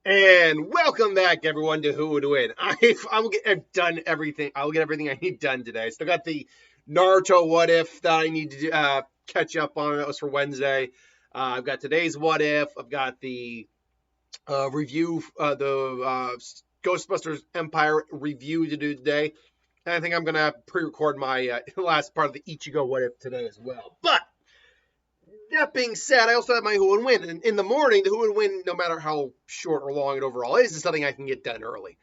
And welcome back, everyone, to Who Would Win. I've done everything. I'll get everything I need done today. Still got the Naruto What If that I need to catch up on. That was for Wednesday. I've got today's What If. I've got the review, the Ghostbusters Empire review to do today. And I think I'm going to pre-record my last part of the Ichigo What If today as well. But that being said, I also have my Who Would Win. And in the morning, the Who Would Win, no matter how short or long it overall is something I can get done early.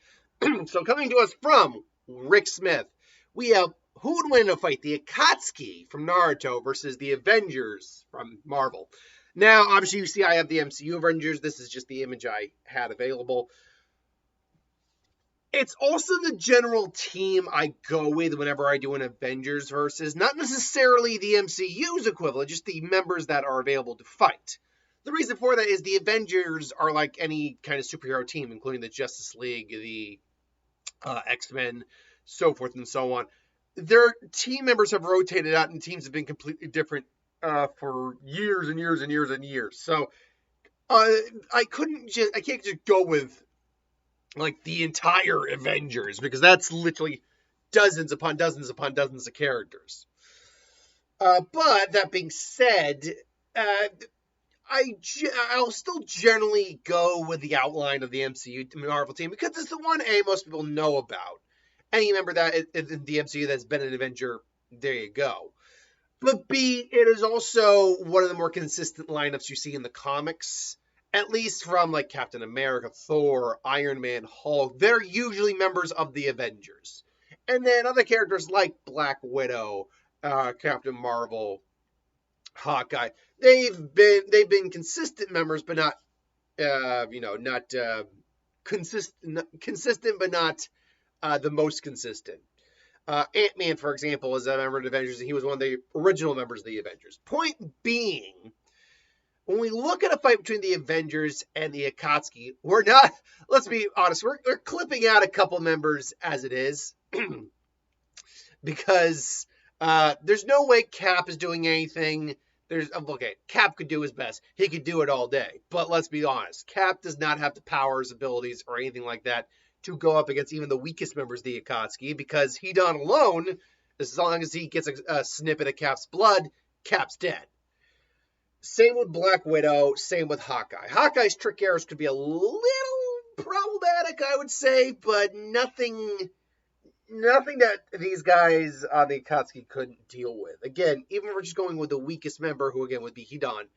So coming to us from Rick Smith, we have Who Would Win in a fight? The Akatsuki from Naruto versus the Avengers from Marvel. Now, obviously, you see I have the MCU Avengers. This is just the image I had available. It's also the general team I go with whenever I do an Avengers versus, not necessarily the MCU's equivalent, just the members that are available to fight. The reason for that is the Avengers are like any kind of superhero team, including the Justice League, the X-Men, so forth and so on. Their team members have rotated out and teams have been completely different for years and years and years and years. So I can't just go with like the entire Avengers, because that's literally dozens upon dozens upon dozens of characters. But that being said, I'll still generally go with the outline of the MCU Marvel team because it's the one most people know about. Any member that in the MCU that's been an Avenger, there you go. But B, it is also one of the more consistent lineups you see in the comics. At least from like Captain America, Thor, Iron Man, Hulk. They're usually members of the Avengers. And then other characters like Black Widow, Captain Marvel, Hawkeye. They've been consistent members, but not consistent, but not the most consistent. Ant-Man, for example, is a member of the Avengers, and he was one of the original members of the Avengers. Point being, when we look at a fight between the Avengers and the Akatsuki, we're not, let's be honest, we're clipping out a couple members as it is. Because there's no way Cap is doing anything. Cap could do his best. He could do it all day. But let's be honest, Cap does not have the powers, abilities, or anything like that to go up against even the weakest members of the Akatsuki, because Hidan alone, as long as he gets a snippet of Cap's blood, Cap's dead. Same with Black Widow, same with Hawkeye. Hawkeye's trick arrows could be a little problematic, I would say, but nothing that these guys on the Akatsuki couldn't deal with. Again, even if we're just going with the weakest member, who again would be Hidan,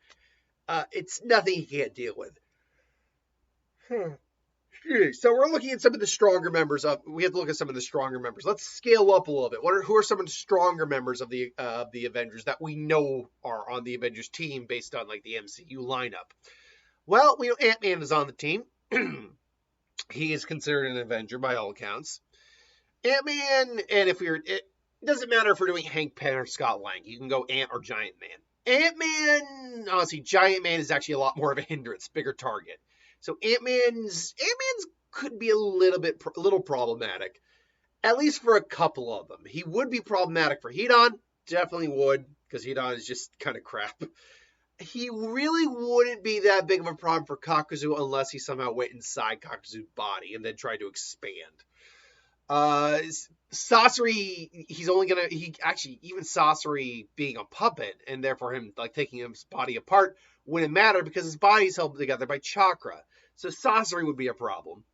it's nothing he can't deal with. So we're looking at some of the stronger members we have to look at some of the stronger members. Let's scale up a little bit. Who are some of the stronger members of the Avengers that we know are on the Avengers team based on like the MCU lineup? Well, we know Ant-Man is on the team. He is considered an Avenger by all accounts. Ant-Man, and it doesn't matter if we're doing Hank Pym or Scott Lang. You can go Ant or Giant Man. Ant-Man, honestly, Giant Man is actually a lot more of a hindrance, bigger target. So Ant-Man's could be a little problematic, at least for a couple of them. He would be problematic for Hidan, definitely would, because Hidan is just kind of crap. He really wouldn't be that big of a problem for Kakuzu unless he somehow went inside Kakuzu's body and then tried to expand. Sasori, even Sasori being a puppet and therefore him like taking his body apart wouldn't matter because his body's held together by chakra. So Sasori would be a problem.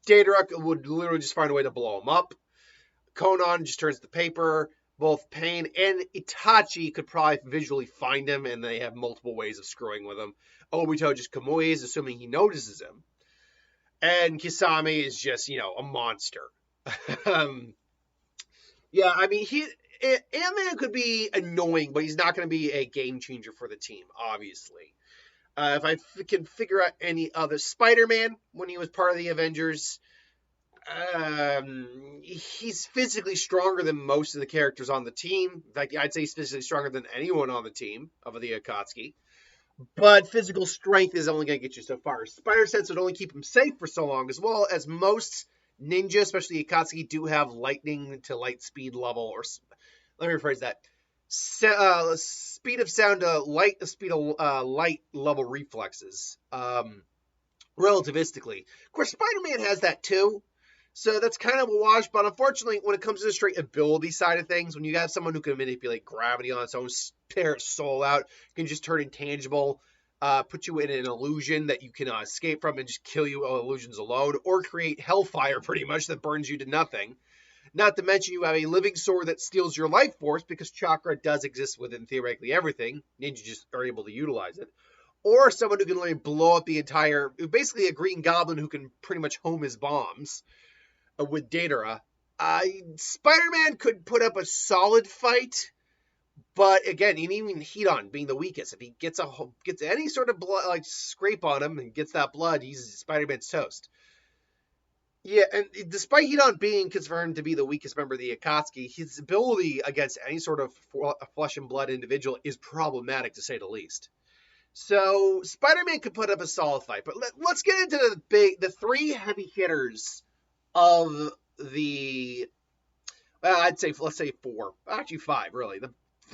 Daedric would literally just find a way to blow him up. Conan just turns the paper. Both Pain and Itachi could probably visually find him, and they have multiple ways of screwing with him. Obito just Kamui's, assuming he notices him. And Kisame is just, a monster. Ant-Man could be annoying, but he's not going to be a game changer for the team, obviously. If I can figure out any other... Spider-Man, when he was part of the Avengers, he's physically stronger than most of the characters on the team. In fact, I'd say he's physically stronger than anyone on the team of the Akatsuki. But physical strength is only going to get you so far. Spider Sense would only keep him safe for so long, as well as most ninja, especially Akatsuki, do have lightning to light speed level, or let me rephrase that. Speed of sound to light level reflexes. relativistically. Of course, Spider-Man has that too. So that's kind of a wash, but unfortunately, when it comes to the straight ability side of things, when you have someone who can manipulate gravity on its own, tear its soul out, can just turn intangible, put you in an illusion that you can escape from and just kill you on illusions alone, or create hellfire pretty much that burns you to nothing. Not to mention you have a living sword that steals your life force because chakra does exist within theoretically everything. Ninja just are able to utilize it. Or someone who can literally blow up the entire, basically a Green Goblin who can pretty much home his bombs with Datara. Spider-Man could put up a solid fight, but again, even Hedon being the weakest, if he gets any sort of blood, like scrape on him and gets that blood, he's Spider-Man's toast. Yeah, and despite Hedon being confirmed to be the weakest member of the Akatsuki, his ability against any sort of flesh and blood individual is problematic to say the least. So Spider-Man could put up a solid fight, but let's get into the three heavy hitters of the. Well, let's say four, actually five, really.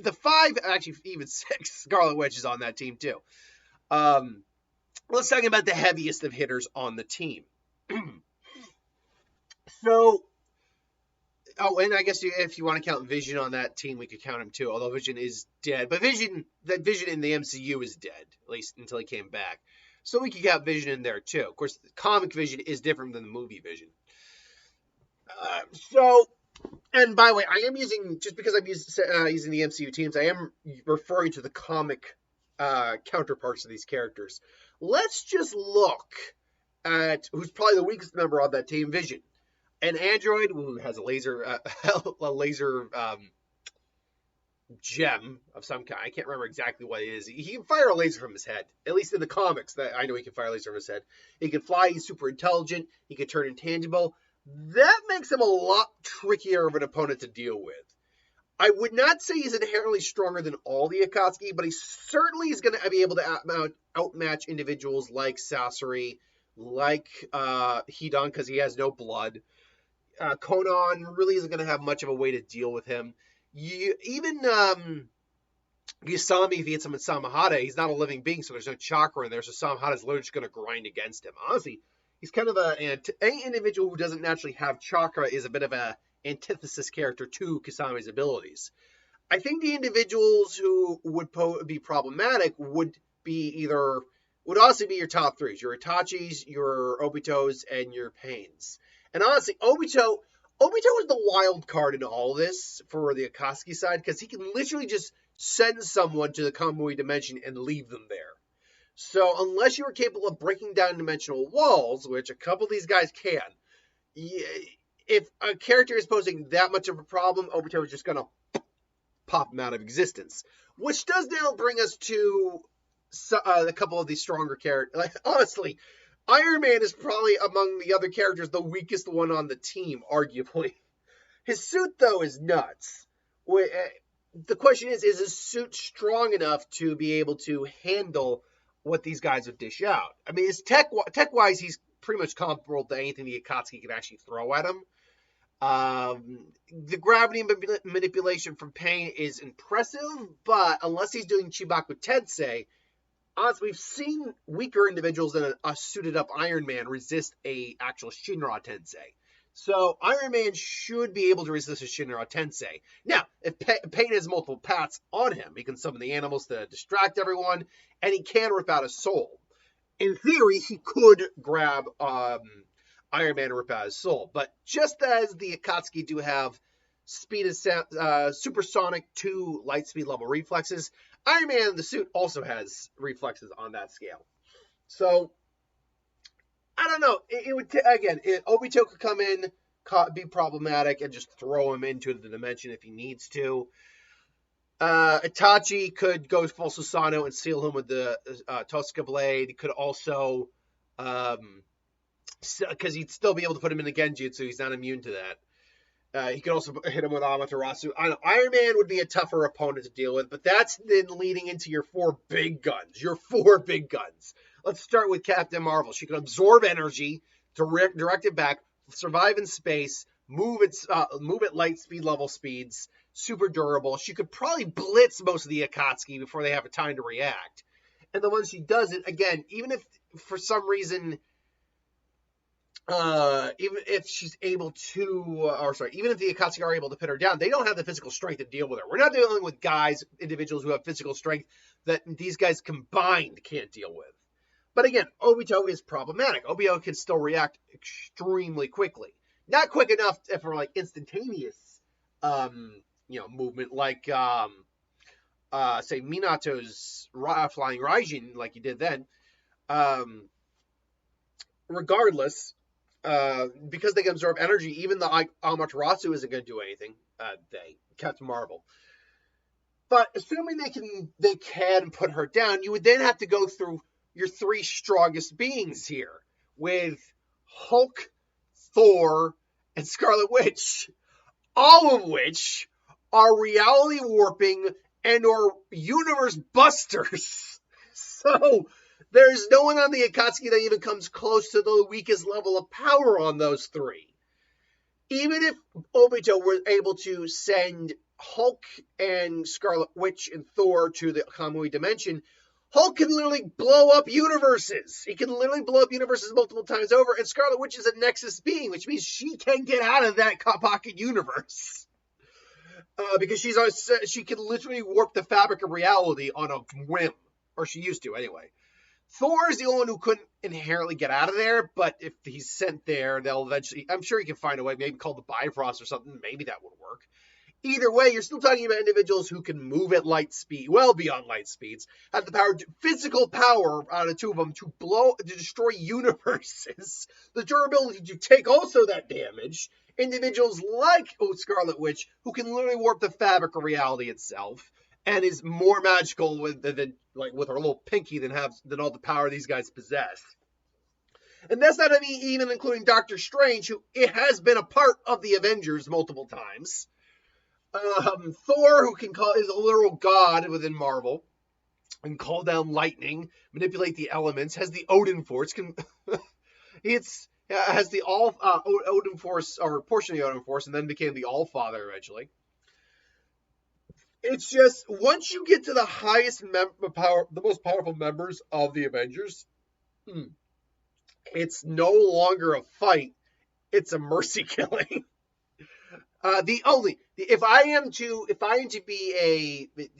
The five, actually even six Scarlet Witch is on that team too. Let's talk about the heaviest of hitters on the team. So, and I guess if you want to count Vision on that team, we could count him too. Although Vision is dead, but Vision in the MCU is dead, at least until he came back. So we could count Vision in there too. Of course, the comic Vision is different than the movie Vision. And by the way, I am using, just because I'm using the MCU teams, I am referring to the comic counterparts of these characters. Let's just look at who's probably the weakest member of that team, Vision. An android who has a laser gem of some kind. I can't remember exactly what it is. He can fire a laser from his head. At least in the comics, that I know he can fire a laser from his head. He can fly. He's super intelligent. He can turn intangible. That makes him a lot trickier of an opponent to deal with. I would not say he's inherently stronger than all the Akatsuki, but he certainly is going to be able to outmatch individuals like Sasori, like Hedon, because he has no blood. Conan really isn't going to have much of a way to deal with him. Even Yasami, if he hits him with Samahata, he's not a living being, so there's no chakra in there, so Samahata's literally just going to grind against him. Honestly, he's kind of any individual who doesn't naturally have chakra is a bit of a antithesis character to Kasami's abilities. I think the individuals who would be problematic would honestly be your top threes, your Itachis, your Obitos, and your Pains. And honestly, Obito is the wild card in all this for the Akatsuki side, because he can literally just send someone to the Kamui dimension and leave them there. So unless you are capable of breaking down dimensional walls, which a couple of these guys can, if a character is posing that much of a problem, Obito is just going to pop him out of existence. Which does now bring us to a couple of these stronger characters. Like, honestly, Iron Man is probably among the other characters the weakest one on the team, arguably. His suit, though, is nuts. The question is his suit strong enough to be able to handle what these guys would dish out? I mean, tech-wise, he's pretty much comparable to anything the Akatsuki can actually throw at him. The gravity manipulation from Pain is impressive, but unless he's doing Chibaku Tensei, honestly, we've seen weaker individuals than a suited-up Iron Man resist a actual Shinra Tensei. So Iron Man should be able to resist a Shinra Tensei. Now, if Pain has multiple paths on him, he can summon the animals to distract everyone, and he can rip out a soul. In theory, he could grab Iron Man and rip out his soul. But just as the Akatsuki do have speed of supersonic 2 light speed level reflexes, Iron Man in the suit also has reflexes on that scale. So, I don't know. It would Obito could come in, be problematic, and just throw him into the dimension if he needs to. Itachi could go full Susano and seal him with the Tosca Blade. He could also, because he'd still be able to put him in the Genjutsu. He's not immune to that. He could also hit him with Amaterasu. I don't know, Iron Man would be a tougher opponent to deal with, but that's then leading into your 4 big guns. Let's start with Captain Marvel. She can absorb energy, direct it back, survive in space, move at light speed level speeds, super durable. She could probably blitz most of the Akatsuki before they have a time to react. And then once she does it, again, even if for some reason even if she's able to, or sorry, even if the Akatsuki are able to pin her down, they don't have the physical strength to deal with her. We're not dealing with individuals who have physical strength that these guys combined can't deal with. But again, Obito is problematic. Obito can still react extremely quickly. Not quick enough for like instantaneous, movement like, say Minato's flying Raijin, like he did then. Regardless, because they can absorb energy, even the Amaterasu isn't going to do anything. Captain Marvel. But assuming they can put her down, you would then have to go through your three strongest beings here with Hulk, Thor, and Scarlet Witch, all of which are reality warping and or universe busters. So there's no one on the Akatsuki that even comes close to the weakest level of power on those three. Even if Obito were able to send Hulk and Scarlet Witch and Thor to the Kamui dimension, Hulk can literally blow up universes. He can literally blow up universes multiple times over, and Scarlet Witch is a Nexus being, which means she can get out of that pocket universe. Because she can literally warp the fabric of reality on a whim. Or she used to, anyway. Thor is the only one who couldn't inherently get out of there, but if he's sent there, they'll eventually... I'm sure he can find a way, maybe called the Bifrost or something. Maybe that would work. Either way, you're still talking about individuals who can move at light speed, well beyond light speeds, have the power, physical power out of two of them to destroy universes, the durability to take also that damage. Individuals like Scarlet Witch, who can literally warp the fabric of reality itself, and is more magical with her little pinky than all the power these guys possess. And that's not even including Doctor Strange, who has been a part of the Avengers multiple times. Thor, who is a literal god within Marvel, and call down lightning, manipulate the elements, has the Odin Force. Has the Odin Force, or portion of the Odin Force, and then became the All-Father eventually. It's just, once you get to the highest the most powerful members of the Avengers, it's no longer a fight, it's a mercy killing. If I am to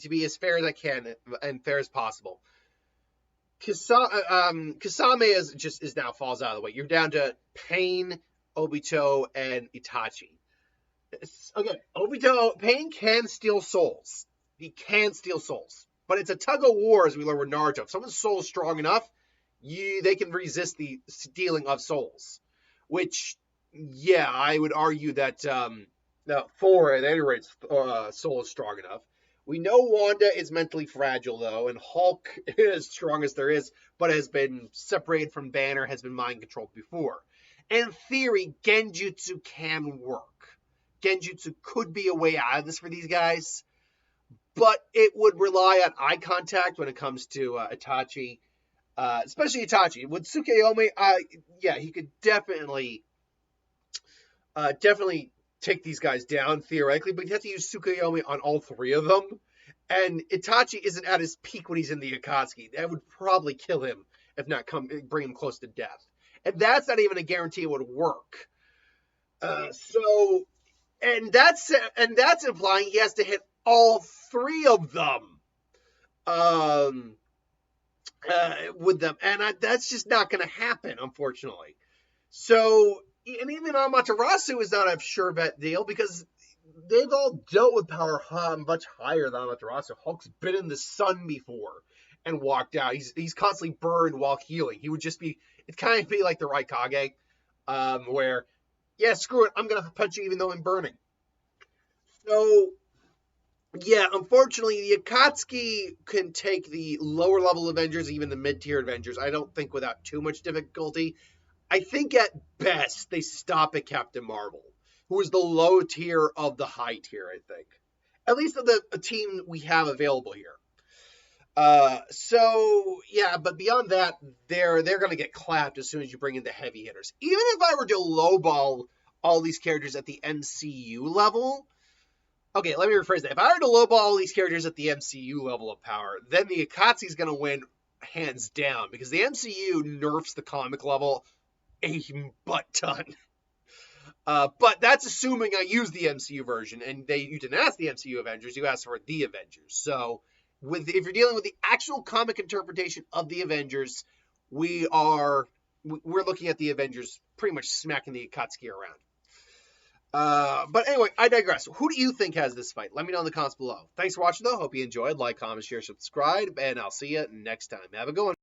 be as fair as I can and fair as possible, Kasame is now falls out of the way. You're down to Pain, Obito, and Itachi. Again, Pain can steal souls. He can steal souls, but it's a tug of war, as we learned with Naruto. If someone's soul is strong enough, they can resist the stealing of souls. Which, yeah, I would argue that. Now, Thor, at any rate, soul is strong enough. We know Wanda is mentally fragile, though, and Hulk is as strong as there is, but has been separated from Banner, has been mind-controlled before. In theory, Genjutsu can work. Genjutsu could be a way out of this for these guys, but it would rely on eye contact when it comes to Itachi, especially Itachi. With Tsukuyomi, he could definitely take these guys down, theoretically, but you have to use Tsukuyomi on all three of them. And Itachi isn't at his peak when he's in the Akatsuki. That would probably kill him, if not bring him close to death. And that's not even a guarantee it would work. And that's implying he has to hit all three of them with them. And that's just not going to happen, unfortunately. So... And even Amaterasu is not a sure bet deal because they've all dealt with power much higher than Amaterasu. Hulk's been in the sun before and walked out. He's constantly burned while healing. He would just be, it kind of be like the Raikage, where, yeah, screw it, I'm going to punch you even though I'm burning. So, yeah, unfortunately, the Akatsuki can take the lower level Avengers, even the mid-tier Avengers, I don't think without too much difficulty. I think at best they stop at Captain Marvel, who is the low tier of the high tier, I think. At least of the team we have available here. But beyond that, they're going to get clapped as soon as you bring in the heavy hitters. Even if I were to lowball all these characters at the MCU level... Okay, let me rephrase that. If I were to lowball all these characters at the MCU level of power, then the Akatsuki is going to win hands down, because the MCU nerfs the comic level a butt ton. But that's assuming I use the MCU version, and you didn't ask the MCU Avengers, you asked for the Avengers. So if you're dealing with the actual comic interpretation of the Avengers, we're looking at the Avengers pretty much smacking the Akatsuki around. But anyway, I digress. Who do you think has this fight? Let me know in the comments below. Thanks for watching, though. Hope you enjoyed. Like, comment, share, subscribe, and I'll see you next time. Have a good one.